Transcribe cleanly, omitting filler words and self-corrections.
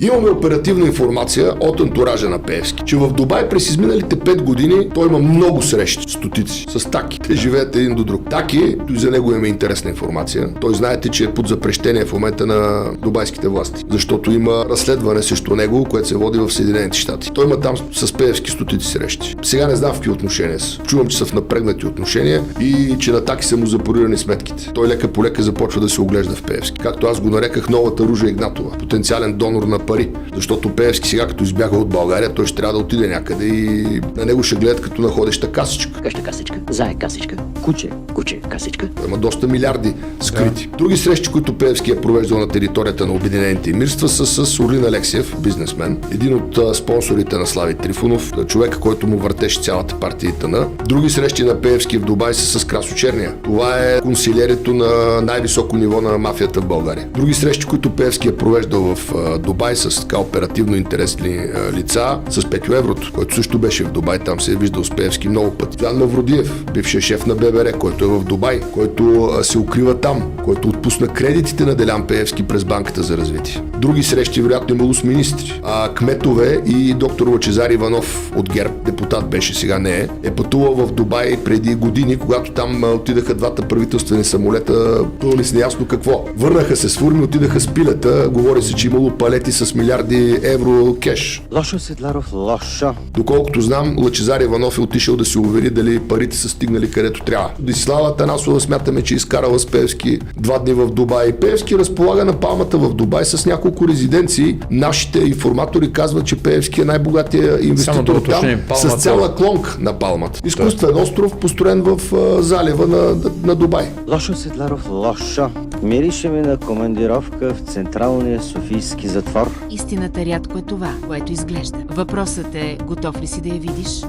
Имаме оперативна информация от антуража на Пеевски, че в Дубай през изминалите 5 години той има много срещи, стотици, с Таки. Те живеят един до друг. Таки, за него има интересна информация. Той знаете, че е под запрещение в момента на дубайските власти, защото има разследване срещу него, което се води в Съединените щати. Той има там с Пеевски стотици срещи. Сега не знам в какви отношения са. Чувам, че са в напрегнати отношения и че на Таки са му запорирани сметките. Той лека по лека започва да се оглежда в Пеевски. Както аз го нареках новата Ружа Игнатова, потенциален донор на пари. Защото Пеевски сега, като избяга от България, той ще трябва да отиде някъде и на него ще гледат като на ходеща касичка. Къща касичка, зае касичка, куче касичка. Има доста милиарди скрити. Други срещи, които Пеевски е провеждал на територията на Обединените емирства, са с Орлин Алексиев, бизнесмен, един от спонсорите на Слави Трифонов, човека, който му въртеше цялата партия ИТН. Други срещи на Пеевски в Дубай са с Красо Черния. Това е консилиерито на най-високо ниво на мафията в България. Други срещи, които Пеевски е провеждал в Дубай с така оперативно интересни лица, с Петю Еврото, който също беше в Дубай, там се е виждал с Пеевски много пъти. Ян Мавродиев, бившия шеф на ББР, който е в Дубай, който се укрива там, който отпусна кредитите на Делян Пеевски през Банката за развитие. Други срещи вероятно имало с министри. Кметове и доктор Лъчезар Иванов от ГЕРБ, депутат беше, сега не е пътувал в Дубай преди години, когато там отидаха двата правителствени самолета, пълни с неясно какво. Върнаха се с фурми, отидаха с пилета, говори се, че имало палети с милиарди евро кеш. Лошо, Седларов, лошо. Доколкото знам, Лъчезар Иванов е отишъл да се увери дали парите са стигнали където трябва. Десислава Атанасова смятаме, че изкарала с Пеевски 2 дни в Дубай. Пеевски разполага на Палмата в Дубай с няколко резиденции. Нашите информатори казват, че Пеевски е най-богатия инвеститор там, с цяла клонка на Палмата. Изкуствен остров, построен в залива на Дубай. Лошо, Седларов, лошо. Мирише ми на командировка в Централния Софийски затвор. Истината рядко е това, което изглежда. Въпросът е, готов ли си да я видиш?